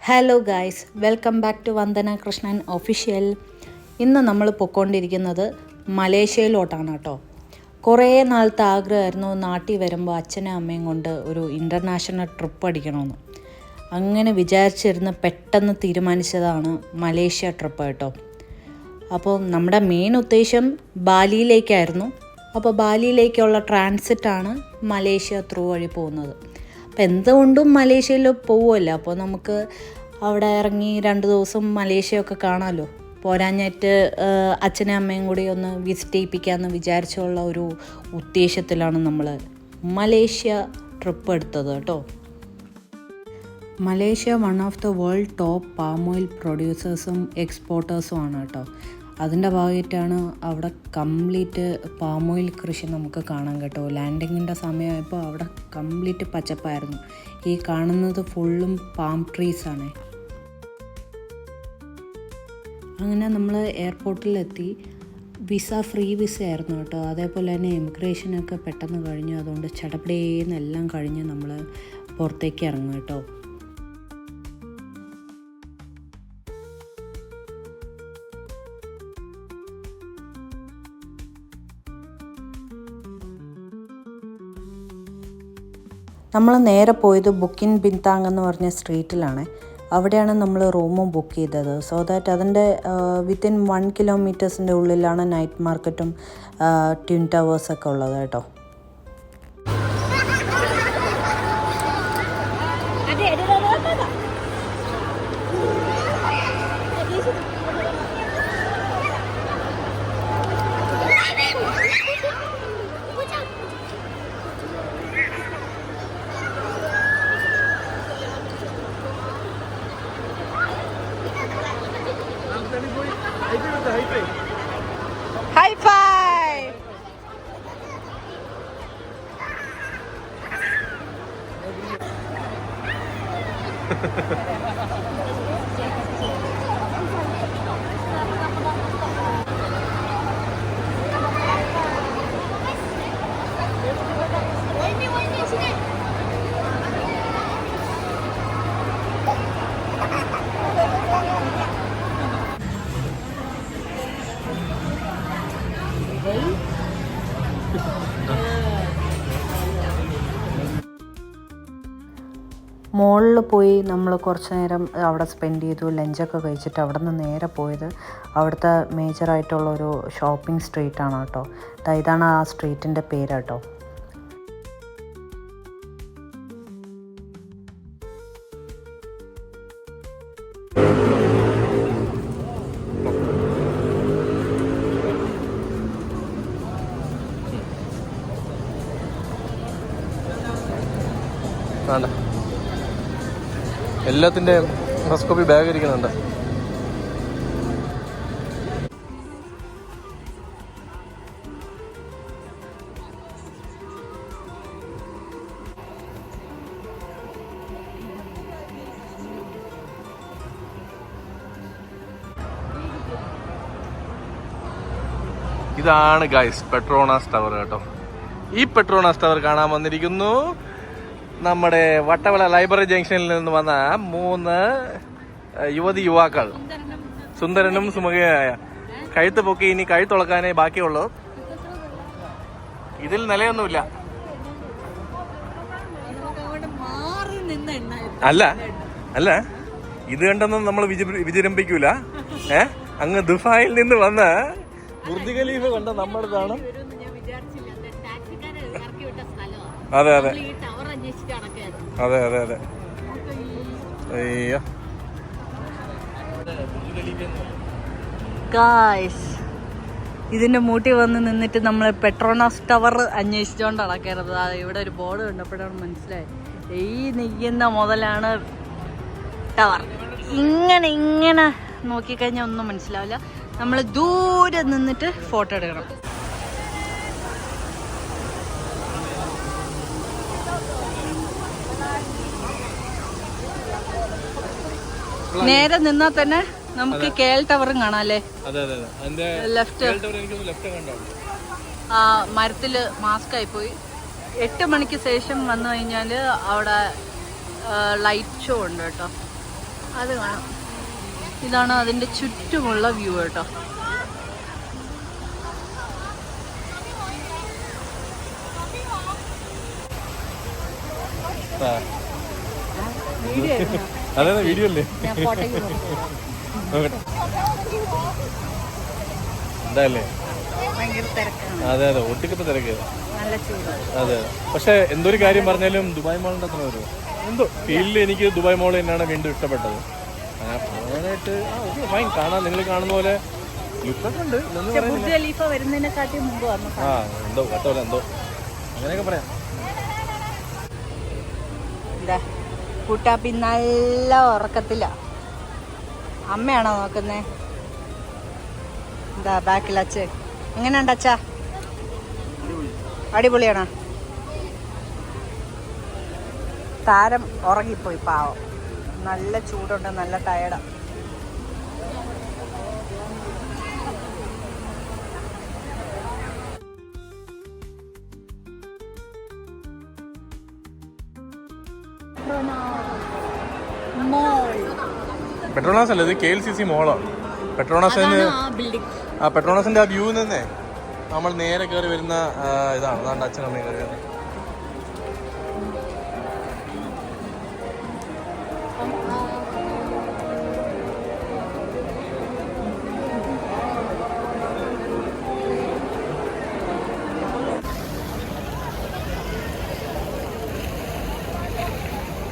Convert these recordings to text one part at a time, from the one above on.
Hello guys, welcome back to Vandana Krishnan official. ഇന്ന് നമ്മൾ പൊയ്ക്കൊണ്ടിരിക്കുന്നത് മലേഷ്യയിലോട്ടാണ് കേട്ടോ. കുറേ നാളത്തെ ആഗ്രഹമായിരുന്നു നാട്ടിൽ വരുമ്പോൾ അച്ഛനും അമ്മയും കൊണ്ട് ഒരു ഇൻ്റർനാഷണൽ ട്രിപ്പ് അടിക്കണമെന്ന്. അങ്ങനെ വിചാരിച്ചിരുന്ന് പെട്ടെന്ന് തീരുമാനിച്ചതാണ് മലേഷ്യ ട്രിപ്പ് കേട്ടോ. അപ്പോൾ നമ്മുടെ മെയിൻ ഉദ്ദേശം ബാലിയിലേക്കായിരുന്നു. അപ്പോൾ ബാലിയിലേക്കുള്ള ട്രാൻസിറ്റാണ് മലേഷ്യ ത്രൂ വഴി പോകുന്നത്. അപ്പോൾ എന്തുകൊണ്ടും മലേഷ്യയിൽ പോവുമല്ലോ, അപ്പോൾ നമുക്ക് അവിടെ ഇറങ്ങി 2 ദിവസം മലേഷ്യയൊക്കെ കാണാമല്ലോ. പോരാഞ്ഞിട്ട് അച്ഛനും അമ്മയും കൂടി ഒന്ന് വിസിറ്റ് ചെയ്യിപ്പിക്കാമെന്ന് വിചാരിച്ചുള്ള ഒരു ഉദ്ദേശത്തിലാണ് നമ്മൾ മലേഷ്യ ട്രിപ്പ് എടുത്തത് കേട്ടോ. Malaysia one of the world top palm oil പ്രൊഡ്യൂസേഴ്സും എക്സ്പോർട്ടേഴ്സും ആണ് കേട്ടോ. അതിൻ്റെ ഭാഗമായിട്ടാണ് അവിടെ കംപ്ലീറ്റ് പാം ഓയിൽ കൃഷി നമുക്ക് കാണാൻ കേട്ടോ. ലാൻഡിങ്ങിൻ്റെ സമയമായപ്പോൾ അവിടെ കംപ്ലീറ്റ് പച്ചപ്പായിരുന്നു. ഈ കാണുന്നത് ഫുള്ളും പാം ട്രീസാണ്. അങ്ങനെ നമ്മൾ എയർപോർട്ടിലെത്തി. ഫ്രീ വിസ ആയിരുന്നു കേട്ടോ. അതേപോലെ തന്നെ ഇമിഗ്രേഷനൊക്കെ പെട്ടെന്ന് കഴിഞ്ഞു. അതുകൊണ്ട് ചടപടേന്നെല്ലാം കഴിഞ്ഞ് നമ്മൾ പുറത്തേക്ക് ഇറങ്ങും കേട്ടോ. നമ്മൾ നേരെ പോയത് ബുക്കിൻ ബിന്താങ് എന്ന് പറഞ്ഞ സ്ട്രീറ്റിലാണ്. അവിടെയാണ് നമ്മൾ റൂമും ബുക്ക് ചെയ്തത്. സോ ദാറ്റ് അതിൻ്റെ വിത്തിൻ 1 കിലോമീറ്റേഴ്സിൻ്റെ ഉള്ളിലാണ് നൈറ്റ് മാർക്കറ്റും ട്വിൻ ടവേഴ്സൊക്കെ ഉള്ളത് കേട്ടോ. High five! മുകളിൽ പോയി നമ്മൾ കുറച്ച് നേരം അവിടെ സ്പെൻഡ് ചെയ്തു. ലഞ്ചൊക്കെ കഴിച്ചിട്ട് അവിടെ നിന്ന് നേരെ പോയത് അവിടുത്തെ മേജറായിട്ടുള്ളൊരു ഷോപ്പിംഗ് സ്ട്രീറ്റാണ് കേട്ടോ. ഇതാണ് ആ സ്ട്രീറ്റിൻ്റെ പേര് കേട്ടോ. എല്ലാത്തിൻ്റെ ഫസ്റ്റ് കോപ്പി ബാഗ് ഇരിക്കുന്നുണ്ട്. ഇതാണ് ഗൈസ് പെട്രോണാസ് ടവർ കേട്ടോ. ഈ പെട്രോണാസ് ടവർ കാണാൻ വന്നിരിക്കുന്നു നമ്മുടെ വട്ടവള ലൈബ്രറി ജംഗ്ഷനിൽ നിന്ന് വന്ന 3 യുവാക്കൾ. സുന്ദരനും സുമുഖയായ. കഴുത്ത് പൊക്കി ഇനി കഴുത്തുളക്കാനേ ബാക്കിയുള്ളൂ. ഇതിൽ നിലയൊന്നുമില്ല. അല്ല ഇത് കണ്ടൊന്നും നമ്മൾ വിജൃംഭിക്കൂല. അങ്ങ് ദുബായിൽ നിന്ന് വന്ന ബുർജ് ഖലീഫ കണ്ട നമ്മളിതാണ്. അതെ അതെ അതെ അതെ അതെ അയ്യോ ഗായ്സ്, ഇതിൻ്റെ മൂട്ടി വന്ന് നിന്നിട്ട് നമ്മൾ പെട്രോണാസ് ടവർ അന്വേഷിച്ചുകൊണ്ട് നടക്കരുത്. ഇവിടെ ഒരു ബോർഡ് കണ്ടപ്പോഴാണ് മനസ്സിലായി ഈ നിൽക്കുന്ന മുതലാണ് ടവർ. ഇങ്ങനെ നോക്കിക്കഴിഞ്ഞാൽ ഒന്നും മനസ്സിലാവില്ല. നമ്മൾ ദൂരെ നിന്നിട്ട് ഫോട്ടോ എടുക്കണം. നേരെ നിന്നാൽ തന്നെ നമുക്ക് KL ടവറും കാണാം അല്ലേ. ലെഫ്റ്റ് മരത്തിൽ മാസ്ക് ആയിപ്പോയി. 8 മണിക്ക് ശേഷം വന്നു കഴിഞ്ഞാൽ അവിടെ ലൈറ്റ് ഷോ ഉണ്ട് കേട്ടോ. അത് കാണാം. ഇതാണ് അതിൻ്റെ ചുറ്റുമുള്ള വ്യൂ കേട്ടോ. അതെ വീഡിയോ അല്ലേ? എന്താല്ലേ? അതെ അതെ, ഒട്ടിക്കത്തെ തിരക്ക്. അതെ, പക്ഷെ എന്തൊരു കാര്യം പറഞ്ഞാലും ദുബായ് മോളിന്റെ അത്ര വരുമോ എന്തോ ഫീൽഡിൽ എനിക്ക് ദുബായ് മോൾ തന്നെയാണ് വീണ്ടും ഇഷ്ടപ്പെട്ടത്. അങ്ങനെയായിട്ട് ഫൈൻ കാണാൻ നിങ്ങൾ കാണുന്ന പോലെ ലുക്കൊക്കെ ഉണ്ട്. ആ എന്തോ കേട്ടോലെ എന്തോ അങ്ങനെയൊക്കെ പറയാം. കുട്ടാപ്പി നല്ല ഉറക്കത്തില്ല. അമ്മയാണോ നോക്കുന്നേ? എന്താ ബാക്കിൽ അച്ഛ എങ്ങനെയുണ്ട് അച്ഛാ? അടിപൊളിയാണോ? താരം ഉറങ്ങിപ്പോയി പാവം. നല്ല ചൂടുണ്ട്, നല്ല ടയർഡാ. പെട്രോണാസ് അല്ല, ഇത് KLCC മോളാണ്. പെട്രോണാസിന്റെ ആ വ്യൂ നിന്നേ നമ്മൾ നേരെ കയറി വരുന്ന ഇതാണ്. അതാണ്ട് അച്ഛനമ്മയും കയറി വരുന്നത്.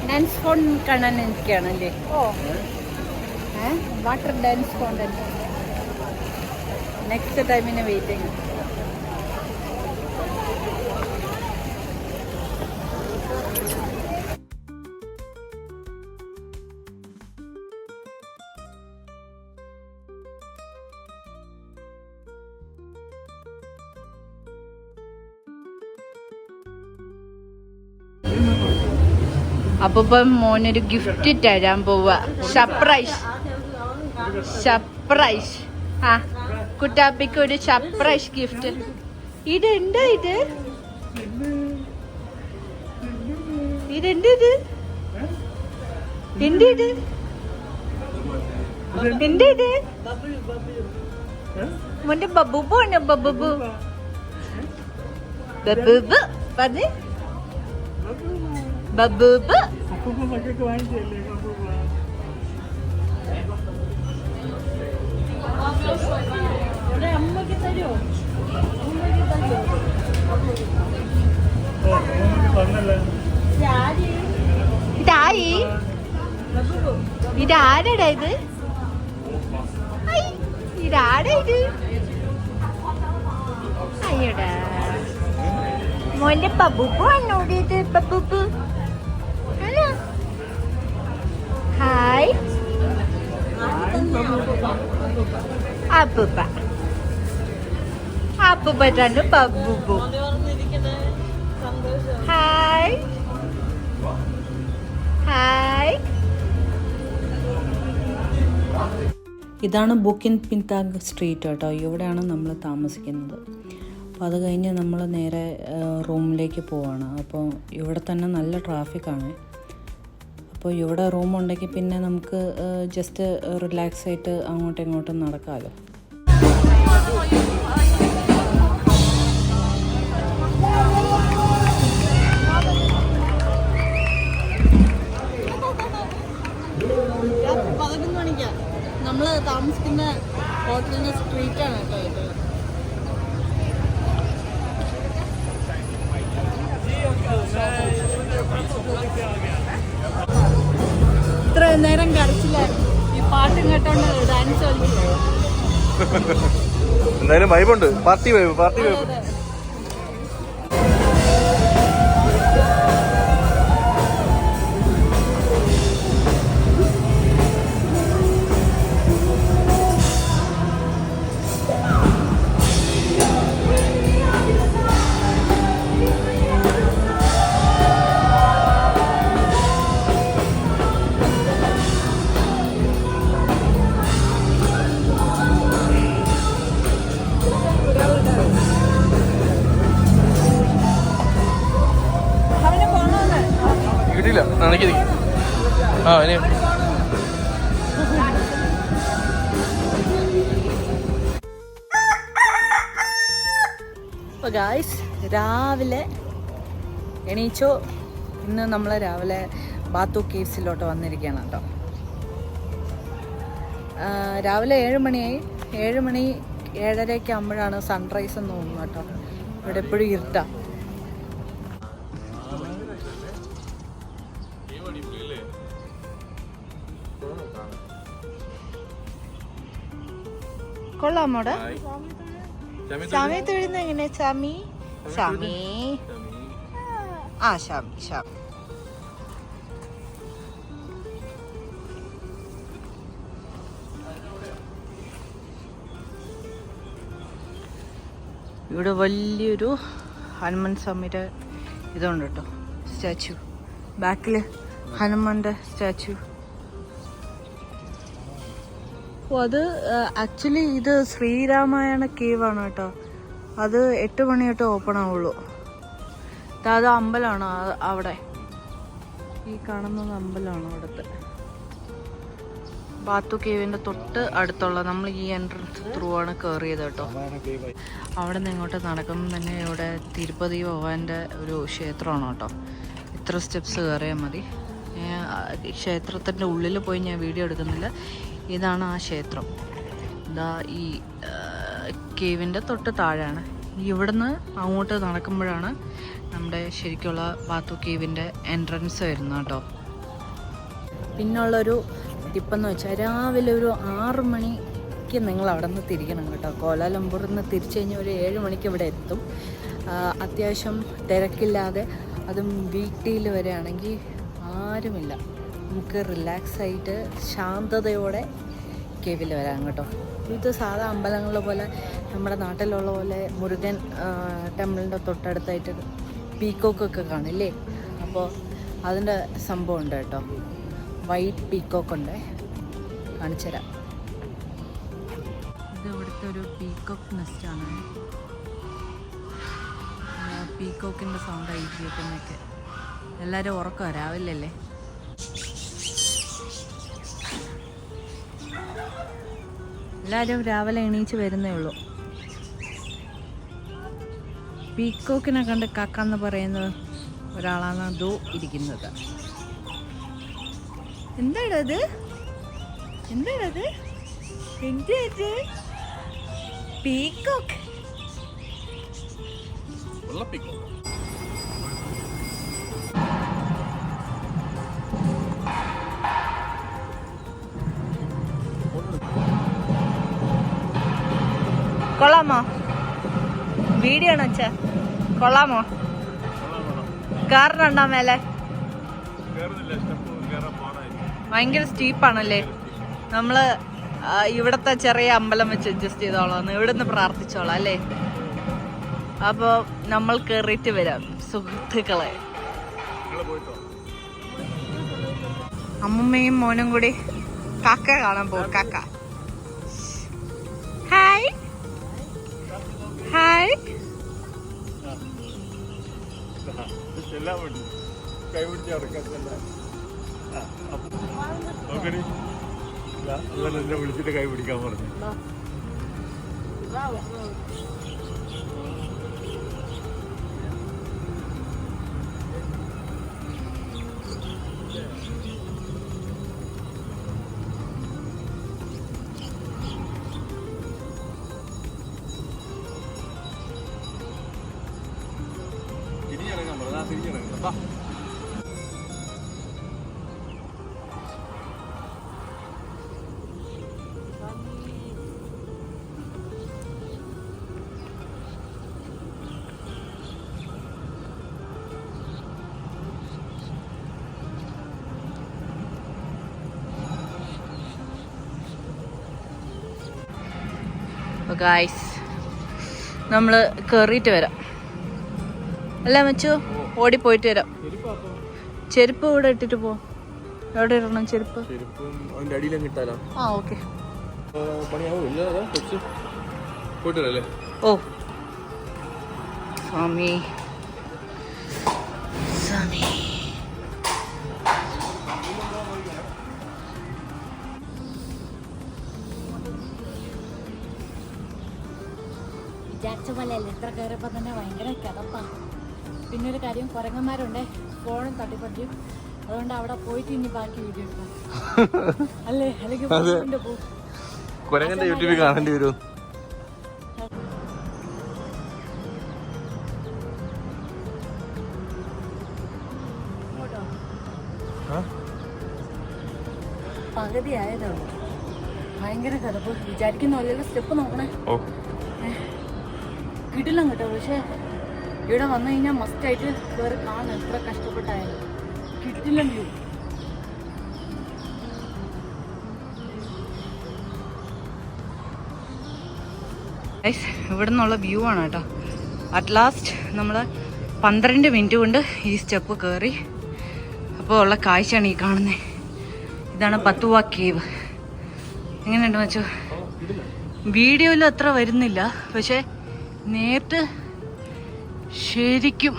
ഡാൻസ് ഫോൺ കാണാൻ എനിക്കാണല്ലേ? വാട്ടർ ഡാൻസ് ഫോണ്ടന്റ് നെക്സ്റ്റ് ടൈമിന് വെയിറ്റിംഗ്. അപ്പം മോനൊരു ഗിഫ്റ്റ് തരാൻ പോവാ. Surprise surprise. ആ കുട്ടാപ്പിക്ക് ഒരു സർപ്രൈസ് ഗിഫ്റ്റ്. ഇതെന്താ ഇത്? ഇതെന്ത് ഇത്? എന്ത് ഇത്? എന്ത് ഇത്? മോന്റെ ബബുബു ആണ്. ബബുബു ബബുബു പറഞ്ഞ് ബബുബു. ഇതായി ഇതാരടാ ഇത്? ഇതാരാ ഇത്? അയ്യടാ മോന്റെ ബബുബു ആണോ ഇത്? ബബുബു ഹായ്. അപ്പൂപ്പ അപ്പൂപ്പറ്റാണ് ബബുബു. Hi hi. ഇതാണ് ബുക്കിൻ പിൻതാഗ് സ്ട്രീറ്റ് കേട്ടോ. ഇവിടെയാണ് നമ്മൾ താമസിക്കുന്നത്. അപ്പോൾ അത് കഴിഞ്ഞ് നമ്മൾ നേരെ റൂമിലേക്ക് പോവാണ്. അപ്പോൾ ഇവിടെ തന്നെ നല്ല ട്രാഫിക്കാണ്. അപ്പോൾ ഇവിടെ റൂമുണ്ടെങ്കിൽ പിന്നെ നമുക്ക് ജസ്റ്റ് റിലാക്സ് ആയിട്ട് അങ്ങോട്ടും ഇങ്ങോട്ടും നടക്കാമല്ലോ. നമ്മൾ താമസിക്കുന്ന ഹോട്ടലിൻ്റെ സ്ട്രീറ്റാണ് കേട്ടോ ഇത്. ഇത്രയും നേരം കരച്ചിലായിരുന്നു. ഈ പാട്ടും കേട്ടോണ്ട് ഡാൻസ് കളിച്ചു. എന്തായാലും വൈബുണ്ട്. Party vibe, party vibe. അപ്പോൾ ഗായ്സ് രാവിലെ എണീച്ചു. ഇന്ന് നമ്മൾ രാവിലെ ബാത്തു കേവ്സിലോട്ട് വന്നിരിക്കുകയാണ് കേട്ടോ. രാവിലെ 7 മണിയായി. 7 മണി 7:30 ആകുമ്പോഴാണ് സൺറൈസ് എന്ന് തോന്നുന്നു കേട്ടോ. ഇവിടെ എപ്പോഴും ഇരുട്ടാ. കൊള്ളാമോടെ സ്വാമി തൊഴുന്ന എങ്ങനെ? സ്വാമി സ്വാമി ആ സ്വാമി സ്വാമി. ഇവിടെ വലിയൊരു ഹനുമാൻ സ്വാമിയുടെ ഇതുണ്ട് കേട്ടോ, സ്റ്റാച്ചു. ബാക്കിൽ ഹനുമാന്റെ സ്റ്റാച്ചു. അത് ആക്ച്വലി ഇത് ശ്രീരാമായണ കേവാണ് കേട്ടോ. അത് 8 മണി തൊട്ട് ഓപ്പൺ ആവുള്ളൂ. അത് അമ്പലമാണ് അവിടെ. ഈ കാണുന്നത് അമ്പലമാണ് അവിടുത്തെ. ബാത്തു കേവിൻ്റെ തൊട്ട് അടുത്തുള്ള നമ്മൾ ഈ എൻട്രൻസ് ത്രൂ ആണ് കയറിയത് കേട്ടോ. അവിടെ നിന്ന് ഇങ്ങോട്ട് നടക്കുമ്പോൾ തന്നെ ഇവിടെ തിരുപ്പതി ഭഗവാന്റെ ഒരു ക്ഷേത്രമാണ് കേട്ടോ. ഇത്ര സ്റ്റെപ്സ് കയറിയാൽ മതി. ക്ഷേത്രത്തിൻ്റെ ഉള്ളിൽ പോയി ഞാൻ വീഡിയോ എടുക്കുന്നില്ല. ഇതാണ് ആ ക്ഷേത്രം. ഇതാ ഈ കേവിൻ്റെ തൊട്ട് താഴെയാണ്. ഇവിടുന്ന് അങ്ങോട്ട് നടക്കുമ്പോഴാണ് നമ്മുടെ ശരിക്കുള്ള ബാത്തു കേവിൻ്റെ എൻട്രൻസ് വരുന്നത് കേട്ടോ. പിന്നുള്ളൊരു ടിപ്പെന്ന് വെച്ചാൽ രാവിലെ ഒരു 6 മണിക്ക് നിങ്ങൾ അവിടെ നിന്ന് തിരിക്കണം കേട്ടോ. കോലാലംപൂരിൽ നിന്ന് തിരിച്ചു കഴിഞ്ഞാൽ ഒരു 7 മണിക്ക് ഇവിടെ എത്തും. അത്യാവശ്യം തിരക്കില്ലാതെ, അതും വീട്ടിൽ വരികയാണെങ്കിൽ ആരുമില്ല. നമുക്ക് റിലാക്സ് ആയിട്ട് ശാന്തതയോടെ കേവിൽ വരാം കേട്ടോ. ഇത് സാധാ അമ്പലങ്ങൾ പോലെ നമ്മുടെ നാട്ടിലുള്ള പോലെ മുരുകൻ ടെമ്പിളിൻ്റെ തൊട്ടടുത്തായിട്ട് പീക്കോക്കൊക്കെ കാണില്ലേ? അപ്പോൾ അതിൻ്റെ സംഭവം ഉണ്ട് കേട്ടോ. വൈറ്റ് പീക്കോക്കുണ്ട്, കാണിച്ചു തരാം. ഇത് ഇവിടുത്തെ ഒരു പീക്കോക്ക് നെസ്റ്റാണ്. പീക്കോക്കിൻ്റെ സൗണ്ട് ആയിരിക്കുന്നൊക്കെ. എല്ലാവരും ഉറക്കം രാവിലെ അല്ലേ. എല്ലാവരും രാവിലെ എണീച്ച് വരുന്നേ ഉള്ളൂ. പീക്കോക്കിനെ കണ്ട് കക്കെന്ന് പറയുന്ന ഒരാളാണ് ദോ ഇരിക്കുന്നത്. എന്താണത്? എന്താണത്? എന്ത് പീക്കോക്ക്? കൊള്ളാമോ? വീഡിയോ ആണോ വെച്ചാ? കൊള്ളാമോ? കയറുന്നുണ്ടോ മേലെ? ഭയങ്കര സ്റ്റീപ്പാണല്ലേ. നമ്മള് ഇവിടത്തെ ചെറിയ അമ്പലം വെച്ച് അഡ്ജസ്റ്റ് ചെയ്തോളാം. ഇവിടുന്ന് പ്രാർത്ഥിച്ചോളാം അല്ലേ. അപ്പോൾ നമ്മൾ കയറിയിട്ട് വരാം സുഹൃത്തുക്കളെ. അമ്മമ്മയും മോനും കൂടി കാക്ക കാണാൻ പോകും. കാക്ക ഹായ് ഹായ്. എന്നെ വിളിച്ചിട്ട് കൈ പിടിക്കാൻ പറഞ്ഞു. തിരിഞ്ഞിറങ്ങാൻ പറഞ്ഞു. തിരിഞ്ഞിറങ്ങാം. ഗായ്സ് നമ്മൾ കയറിയിട്ട് വരാം അല്ല മച്ചു. ഓടിപ്പോയിട്ട് വരാം. ചെരുപ്പ് ഇവിടെ ഇട്ടിട്ട് പോ. എവിടെ ഇടണം ചെരുപ്പ്? ആ ഓക്കെ. ഓ സ്വാമി സ്വാമി. വിചാരിച്ച പോലെ അല്ല, ഇത്ര കയറിയപ്പോൾ തന്നെ ഭയങ്കര കിടപ്പാണ്. പിന്നെ ഒരു കാര്യം, കുരങ്ങന്മാരുണ്ട്, ഫോണും തട്ടിപ്പറിക്കും. അതുകൊണ്ട് അവിടെ പോയിട്ട് ഇനി ബാക്കി വീഡിയോ എടുക്കാം അല്ലേ, അല്ലെങ്കിൽ കുരങ്ങന്റെ യൂട്യൂബിൽ കാണേണ്ടി വരും. പകുതി ആയതേ ഉള്ളൂ. ഭയങ്കര കിടപ്പ്. വിചാരിക്കുന്ന പോലെയുള്ള സ്റ്റെപ്പ് നോക്കണേ, കിടിലം കേട്ടോ. പക്ഷെ ഇവിടെ വന്നു കഴിഞ്ഞാൽ മസ്റ്റായിട്ട് കയറി കാണണം, എത്ര കഷ്ടപ്പെട്ടായാലും. കിടിലം വ്യൂ. ഇവിടെ നിന്നുള്ള വ്യൂ ആണ് കേട്ടോ. അറ്റ് ലാസ്റ്റ് നമ്മൾ 12 മിനിറ്റ് കൊണ്ട് ഈ സ്റ്റെപ്പ് കയറി. അപ്പോൾ ഉള്ള കാഴ്ചയാണ് ഈ കാണുന്നത്. ഇതാണ് പത്തുവ കേവ്. എങ്ങനെയുണ്ട് മച്ചോ? വീഡിയോയിൽ അത്ര വരുന്നില്ല, പക്ഷെ നേരിട്ട് ശരിക്കും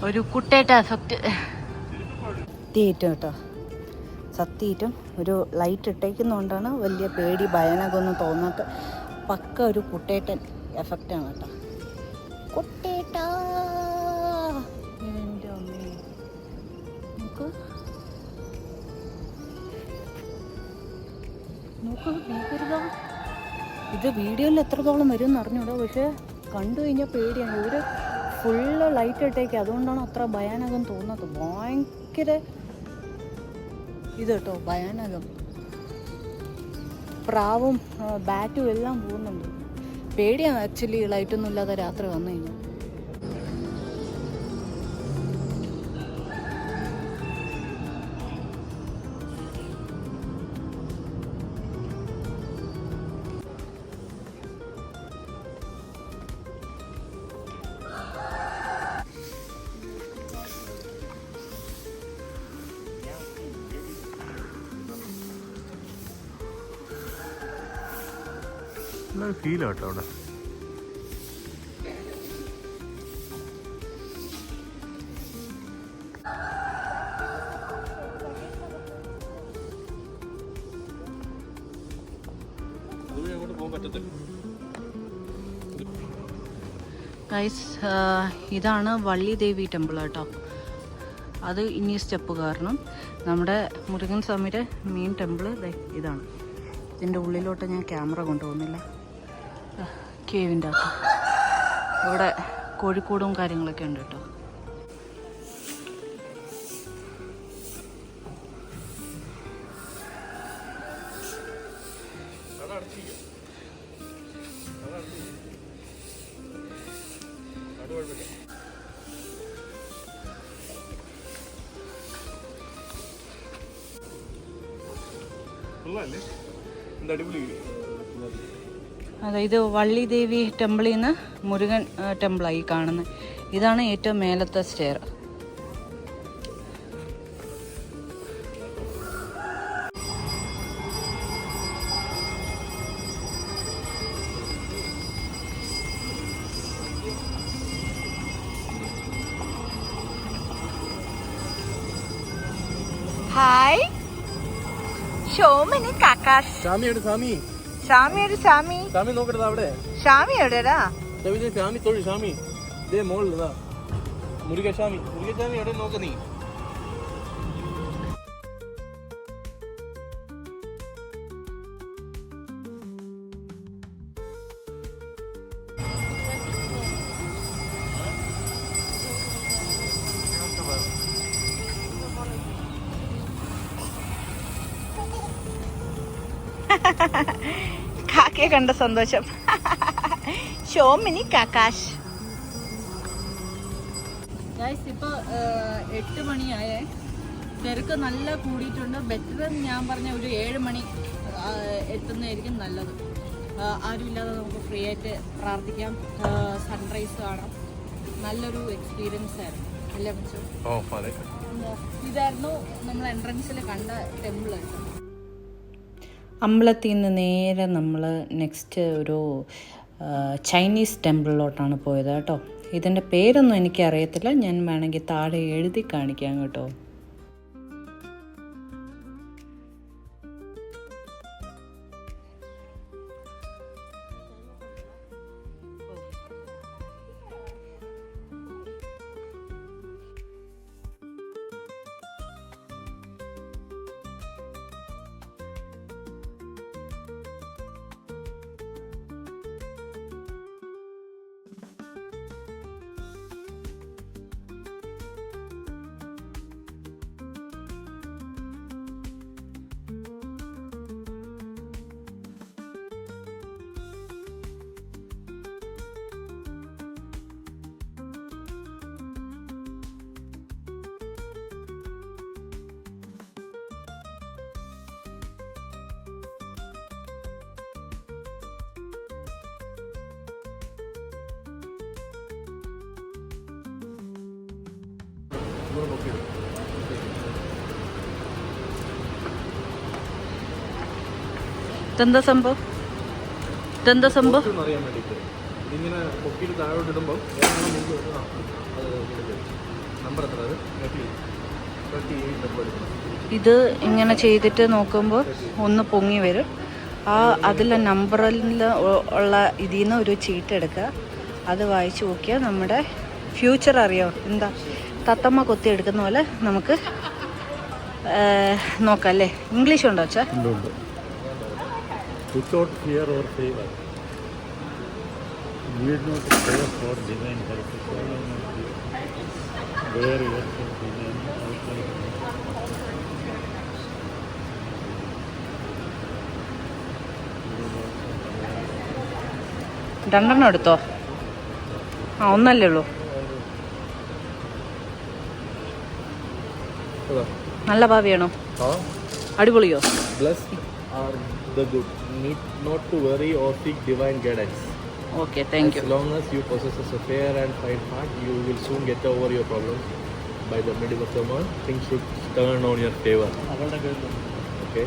ഒരു കുട്ടേറ്റ എഫക്റ്റ് സത്യമായിട്ടും കേട്ടോ. സത്യമായിട്ടും ഒരു ലൈറ്റ് ഇട്ടേക്കുന്നതുകൊണ്ടാണ് വലിയ പേടി ഭയാനകമൊന്നും തോന്നാത്ത. പക്ക ഒരു കുട്ടേറ്റൻ എഫക്റ്റാണ് കേട്ടോ. കുട്ടേട്ട എൻ്റെ അമ്മേ. നോക്ക് ഭീകരത. ഇത് വീഡിയോയിൽ എത്രത്തോളം വരും എന്ന് അറിഞ്ഞൂടാ, പക്ഷെ കണ്ടു കഴിഞ്ഞാൽ പേടിയാണ്. ഇവർ ഫുള്ള് ലൈറ്റ് ഇട്ടേക്ക്, അതുകൊണ്ടാണ് അത്ര ഭയാനകം തോന്നാത്തത്. ഭയങ്കര ഇത് കേട്ടോ, ഭയാനകം. പ്രാവും ബാറ്റും എല്ലാം പോകുന്നുണ്ട്. പേടിയാണ് ആക്ച്വലി ലൈറ്റൊന്നും ഇല്ലാതെ രാത്രി വന്നു കഴിഞ്ഞാൽ. ഫീൽ കേട്ടോ അവിടെ. ഗൈസ്, ഇതാണ് വള്ളി ദേവി ടെമ്പിൾ കേട്ടോ. അത് ഇനി സ്റ്റെപ്പ് കാരണം നമ്മുടെ മുരുകൻ സ്വാമിയുടെ മെയിൻ ടെമ്പിൾ ഇതാണ്. ഇതിൻ്റെ ഉള്ളിലോട്ട് ഞാൻ ക്യാമറ കൊണ്ടുപോകുന്നില്ല. കേവിൻ്റെ അകത്ത് ഇവിടെ കോഴിക്കോടും കാര്യങ്ങളൊക്കെ ഉണ്ട് കേട്ടോ. അതായത് വള്ളി ദേവി ടെമ്പിളിൽ നിന്ന് മുരുകൻ ടെമ്പിളായി കാണുന്നത്. ഇതാണ് ഏറ്റവും മേലത്തെ സ്റ്റെയർ. ഹായ്, ഷോമിനി കാക്കാഷ്. സ്വാമിയുടെ സ്വാമി, ഷാമിയുടെ ഷാമി. സ്വാമി നോക്കട്ടതാ അവിടെ. ഷാമി എവിടെടാ? സ്വാമി തൊഴി. സ്വാമി ഇതേ മോളിലതാ. മുരുകസ്വാമി. മുരുകസ്വാമി എവിടെ നോക്ക നീ? കാക്കയെ കണ്ട സന്തോഷം. ഷോമിനി കാക്കാഷ്. ഇപ്പൊ 8 മണിയായേ. തിരക്ക് നല്ല കൂടിയിട്ടുണ്ട്. ബെറ്റർ ഞാൻ പറഞ്ഞ ഒരു 7 മണി എത്തുന്നതായിരിക്കും നല്ലത്. ആരുമില്ലാതെ നമുക്ക് ഫ്രീ ആയിട്ട് പ്രാർത്ഥിക്കാം, സൺറൈസ് കാണാം. നല്ലൊരു എക്സ്പീരിയൻസ് ആയിരുന്നു അല്ലേ മച്ചോ? ഇതായിരുന്നു നമ്മൾ എൻട്രൻസിൽ കണ്ട ടെമ്പിൾ. അമ്പലത്തിൽ നിന്ന് നേരെ നമ്മൾ നെക്സ്റ്റ് ഒരു ചൈനീസ് ടെമ്പിളിലോട്ടാണ് പോയത് കേട്ടോ. ഇതിൻ്റെ പേരൊന്നും എനിക്കറിയത്തില്ല, ഞാൻ വേണമെങ്കിൽ താഴെ എഴുതി കാണിക്കാം കേട്ടോ. ഇതെന്താ സംഭവം? ഇതെന്താ സംഭവം? അറിയാൻ വേണ്ടിയിട്ട് ഇതിങ്ങനെ പൊക്കിയിട്ട് താഴോട്ട് ഇടുമ്പോൾ നമ്പർ എത്ര? 38 നമ്പർ എടുക്കണം. ഇത് ഇങ്ങനെ ചെയ്തിട്ട് നോക്കുമ്പോൾ ഒന്ന് പൊങ്ങി വരും. അതിലെ നമ്പറിൽ ഉള്ള ഇതിൽ നിന്ന് ഒരു ചീട്ട് എടുക്കുക. അത് വായിച്ച് നോക്കിയാൽ നമ്മുടെ ഫ്യൂച്ചർ അറിയാം. എന്താ തത്തമ്മ കൊത്തി എടുക്കുന്ന പോലെ നമുക്ക് നോക്കാം അല്ലേ? ഇംഗ്ലീഷ് ഉണ്ടോ അച്ഛാ? Without fear or favor, need not pray for divine help. Where yourself divine outside. രണ്ടെണ്ണം എടുത്തോ? ഒന്നല്ലേ ഉള്ളൂ. നല്ല ഭാവിയാണോ? അടിപൊളിയോ? Blessed are the good, need not to worry or seek divine guidance. Okay, thank you. As long as you possess a fair and kind heart, you will soon get over your problems. By the middle of the month, things should turn on your favor. Okay?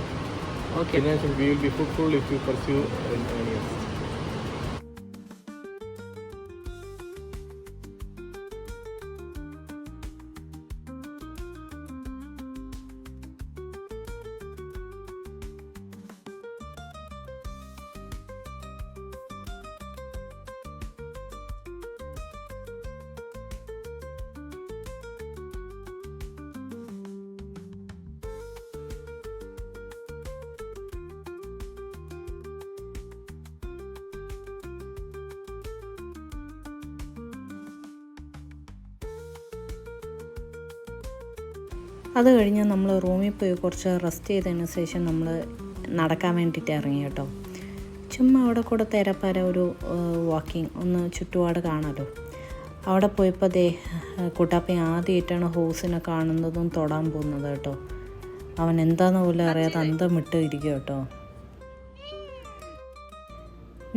Okay. Financially, we will be fruitful if you pursue in earnings. അത് കഴിഞ്ഞ് നമ്മൾ റൂമിൽ പോയി കുറച്ച് rest ചെയ്തതിന് ശേഷം നമ്മൾ നടക്കാൻ വേണ്ടിയിട്ട് ഇറങ്ങി കേട്ടോ. ചുമ്മാ അവിടെ കൂടെ തേരപ്പാര ഒരു വാക്കിംഗ്, ഒന്ന് ചുറ്റുപാട് കാണാമല്ലോ. അവിടെ പോയപ്പോൾ കുട്ടാപ്പി ആദ്യമായിട്ടാണ് ഹോസിനെ കാണുന്നതും തൊടാൻ പോകുന്നത് കേട്ടോ. അവൻ എന്താണെന്ന് പോലും അറിയാതെ അന്തം വിട്ട് ഇരിക്കുക കേട്ടോ.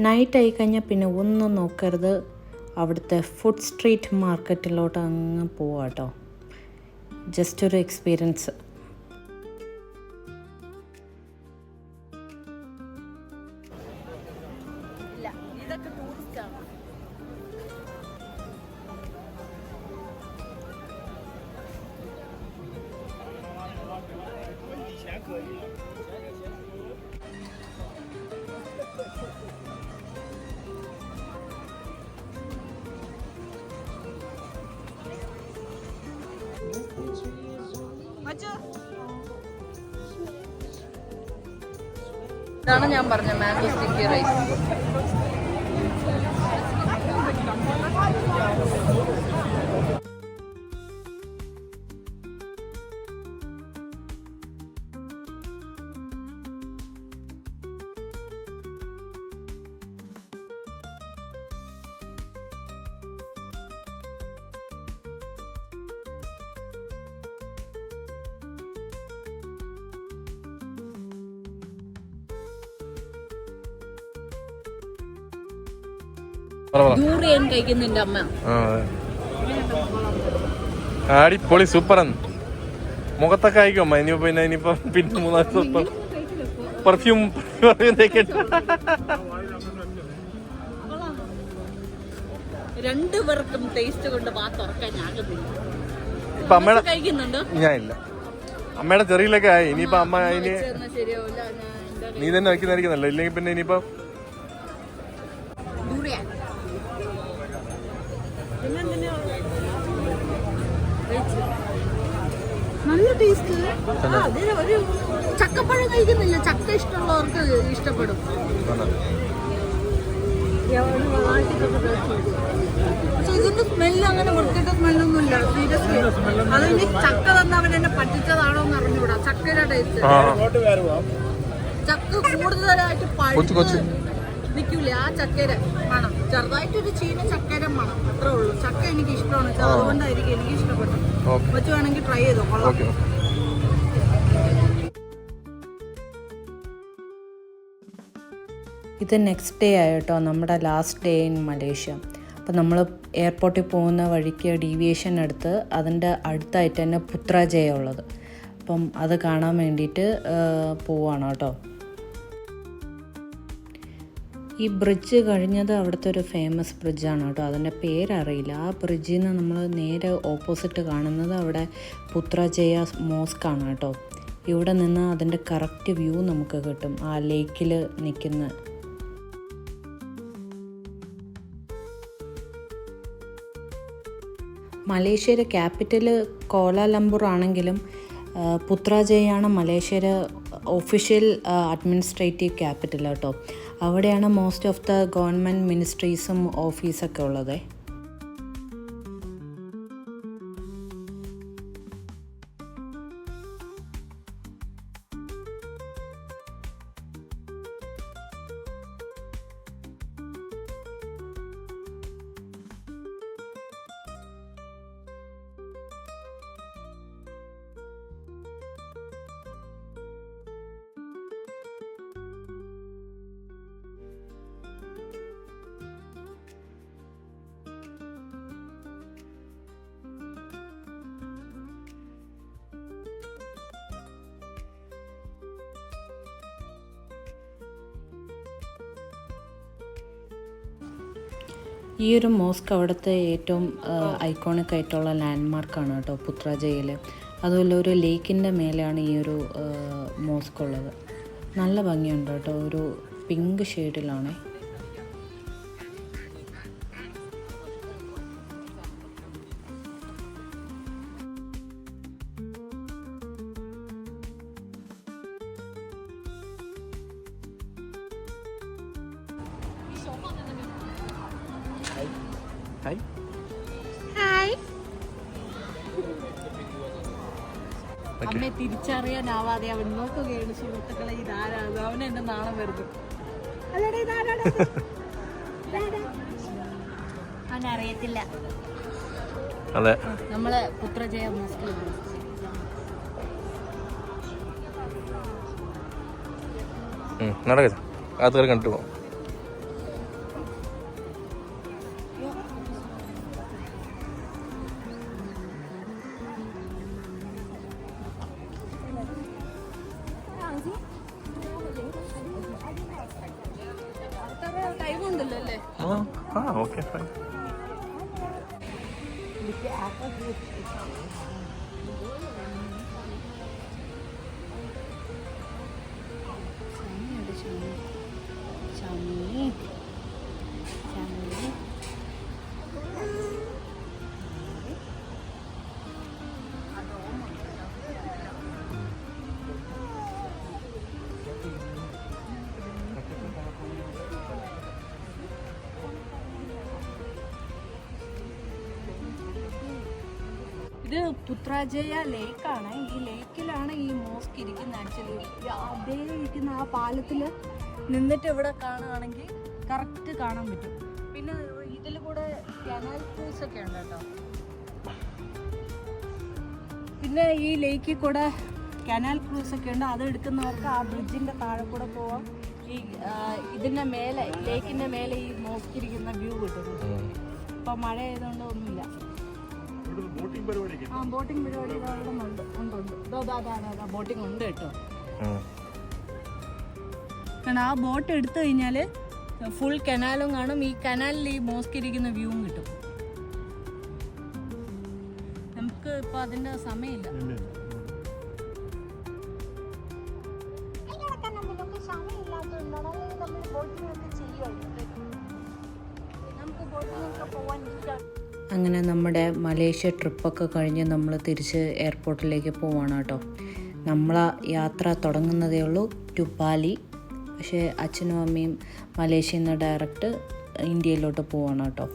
നൈറ്റ് ആയി കഴിഞ്ഞാൽ പിന്നെ ഒന്നും നോക്കരുത്, അവിടുത്തെ ഫുഡ് സ്ട്രീറ്റ് മാർക്കറ്റിലോട്ട് അങ്ങ് പോവാം കേട്ടോ. ജസ്റ്റ് ഒരു എക്സ്പീരിയൻസ്. ഇതാണ് ഞാൻ പറഞ്ഞ മാംഗോ സ്റ്റിക്കി റൈസ്. ദൂരെയാൻ കഴിക്കുന്നുണ്ട് അമ്മ. അടിപൊളി, സൂപ്പറാണ്. മുഖത്തൊക്കെ അയക്കും അമ്മ. ഇനിയിപ്പം പിന്നെ 3 ദിവസം പെർഫ്യൂം തേക്കിട്ട് രണ്ടുപേർക്കും ടേസ്റ്റ് കൊണ്ട് തുറക്കാൻ ഞാകുന്നില്ല. ഇപ്പൊ അമ്മയുടെ കഴിക്കുന്നുണ്ടോ? ഞാനില്ല. അമ്മയുടെ ചെറിയിലൊക്കെ ആയി. ഇനിയിപ്പോ അമ്മ ഇനി നീ തന്നെ വയ്ക്കുന്നതായിരിക്കുന്നല്ലോ. ഇല്ലെങ്കിൽ പിന്നെ ഇനിയിപ്പോ നല്ല ടേസ്റ്റ്. ഒരു ചക്കപ്പഴം കഴിക്കുന്നില്ല. ചക്ക ഇഷ്ടമുള്ളവർക്ക് ഇഷ്ടപ്പെടും. ഇതിന്റെ സ്മെല്ല് അങ്ങനെ വൃത്തിയുടെ സ്മെല്ലൊന്നും ഇല്ല. സീരിയസ്ലി അതിന് ചക്ക തന്നെ അവൻ എന്നെ പറ്റിച്ചതാണോ എന്ന് അറിഞ്ഞൂടാ. ചക്കയുടെ ടേസ്റ്റ്. ചക്ക കൂടുതലായിട്ട് പഴുത്ത് നിൽക്കൂലേ, ആ ചക്കര മണം. ചെറുതായിട്ടൊരു ചീന ചക്കര മണം, അത്രേ ഉള്ളൂ. ചക്ക എനിക്ക് ഇഷ്ടമാണ്, അതുകൊണ്ടായിരിക്കും എനിക്ക് ഇഷ്ടപ്പെട്ടു. വെച്ച് വേണമെങ്കിൽ ട്രൈ ചെയ്തോ, കൊള്ളാം. ഇത് നെക്സ്റ്റ് ഡേ ആയിട്ടോ, നമ്മുടെ ലാസ്റ്റ് ഡേ ഇൻ മലേഷ്യ. അപ്പം നമ്മൾ എയർപോർട്ടിൽ പോകുന്ന വഴിക്ക് ഡീവിയേഷൻ എടുത്ത് അതിൻ്റെ അടുത്തായിട്ട് തന്നെ പുത്രാജയ ഉള്ളത്. അപ്പം അത് കാണാൻ വേണ്ടിയിട്ട് പോവാണ് കേട്ടോ. ഈ ബ്രിഡ്ജ് കഴിഞ്ഞത് അവിടുത്തെ ഒരു ഫേമസ് ബ്രിഡ്ജാണ് കേട്ടോ. അതിൻ്റെ പേരറിയില്ല. ആ ബ്രിഡ്ജിൽ നിന്ന് നമ്മൾ നേരെ ഓപ്പോസിറ്റ് കാണുന്നത് അവിടെ പുത്രജയ മോസ്ക് ആണ് കേട്ടോ. ഇവിടെ നിന്ന് അതിൻ്റെ കറക്റ്റ് വ്യൂ നമുക്ക് കിട്ടും, ആ ലേക്കിൽ നിൽക്കുന്ന. മലേഷ്യയുടെ ക്യാപിറ്റൽ കോലാലംപൂർ ആണെങ്കിലും പുത്രജയാണ് മലേഷ്യയുടെ ഒഫീഷ്യൽ അഡ്മിനിസ്ട്രേറ്റീവ് ക്യാപിറ്റൽ കേട്ടോ. അവിടെയാണ് മോസ്റ്റ് ഓഫ് ദ ഗവൺമെൻറ് മിനിസ്ട്രീസും ഓഫീസൊക്കെ ഉള്ളത്. ഈ ഒരു മോസ്ക് അവിടുത്തെ ഏറ്റവും ഐക്കോണിക് ആയിട്ടുള്ള ലാൻഡ്മാർക്കാണ് കേട്ടോ പുത്രജയിൽ. അതുപോലെ ഒരു ലേക്കിൻ്റെ മേലെയാണ് ഈ ഒരു മോസ്ക് ഉള്ളത്. നല്ല ഭംഗിയുണ്ട് കേട്ടോ, ഒരു പിങ്ക് ഷെയ്ഡിലാണ്. ഹായ് അമ്മയെ തിരിച്ചറിയാനാവാതെ അവൻ നോക്കുകയാണ് സുഹൃത്തുക്കളെ, ഇതാരാണ്. അവൻ എന്നെ നാണം വരുന്നു. അവനറിയത്തില്ല. അതെ, നമ്മളെ പുത്രജയ മോസ്കിൽ നടക്കരുത്, അത് കയറി കണ്ടിട്ട് പോകാം. Okay fine. ഇത് പുത്രജയ ലേക്കാണ്. ഈ ലേക്കിലാണ് ഈ മോസ്ക് ഇരിക്കുന്നത്. ആക്ച്വലി അതേ ഇരിക്കുന്ന ആ പാലത്തിൽ നിന്നിട്ട് ഇവിടെ കാണുകയാണെങ്കിൽ കറക്റ്റ് കാണാൻ പറ്റും. പിന്നെ ഇതിൽ കൂടെ കനാൽ ക്രൂസ് ഒക്കെ ഉണ്ട് കേട്ടോ. പിന്നെ ഈ ലേക്കിൽ കൂടെ കനാൽ ക്രൂസ് ഒക്കെ ഉണ്ട്. അത് എടുക്കുന്നവർക്ക് ആ ബ്രിഡ്ജിൻ്റെ താഴെ കൂടെ പോവാം. ഈ ഇതിൻ്റെ മേലെ, ലേക്കിൻ്റെ മേലെ ഈ മോസ്ക് ഇരിക്കുന്ന വ്യൂ കിട്ടും. ഇപ്പം മഴ ആയതുകൊണ്ട് ഒന്നുമില്ല. ബോട്ടിംഗ് പരിപാടി ബോട്ടിംഗ് ഉണ്ട് കേട്ടോ. കാരണം ആ ബോട്ട് എടുത്തു കഴിഞ്ഞാൽ ഫുൾ കനാലും കാണും. ഈ കനാലിൽ ഈ മോസ്ക് ഇരിക്കുന്ന വ്യൂവും കിട്ടും. നമുക്ക് ഇപ്പൊ അതിന്റെ സമയമില്ല. അങ്ങനെ നമ്മുടെ മലേഷ്യ ട്രിപ്പൊക്കെ കഴിഞ്ഞ് നമ്മൾ തിരിച്ച് എയർപോർട്ടിലേക്ക് പോവാണ് കേട്ടോ. നമ്മളെ യാത്ര തുടങ്ങുന്നതേ ഉള്ളൂ ടു ബാലി. പക്ഷേ അച്ഛനും അമ്മയും മലേഷ്യയിൽ നിന്ന് ഡയറക്റ്റ് ഇന്ത്യയിലോട്ട് പോവാണ് കേട്ടോ.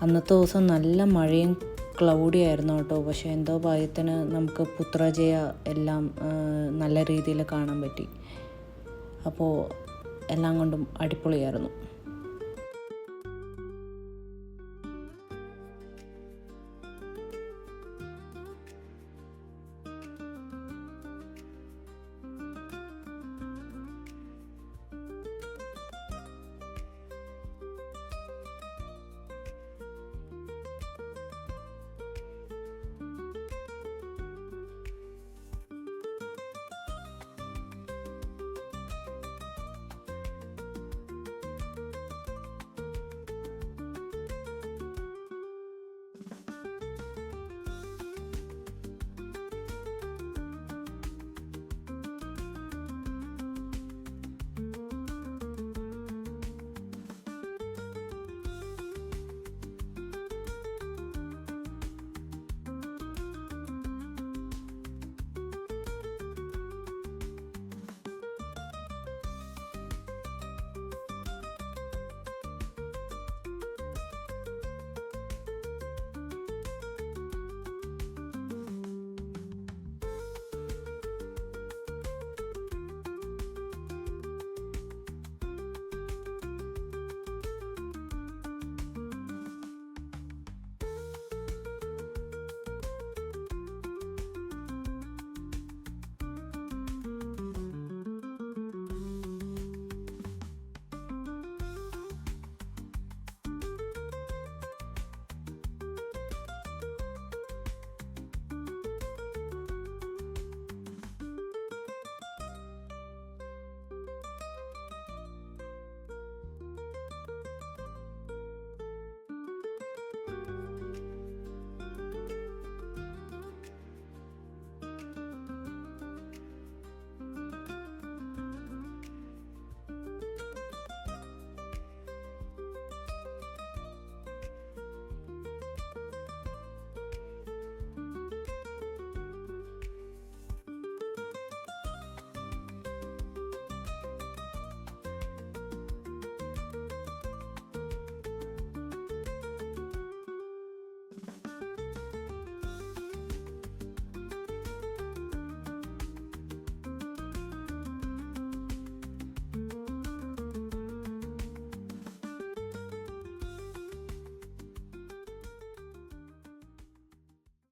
അന്നത്തെ ദിവസം നല്ല മഴയും ക്ലൗഡി ആയിരുന്നു കേട്ടോ. പക്ഷേ എന്തോ ഭാഗ്യത്തിന് നമുക്ക് പുത്രജയ എല്ലാം നല്ല രീതിയിൽ കാണാൻ പറ്റി. അപ്പോൾ എല്ലാം കൊണ്ടും അടിപൊളിയായിരുന്നു.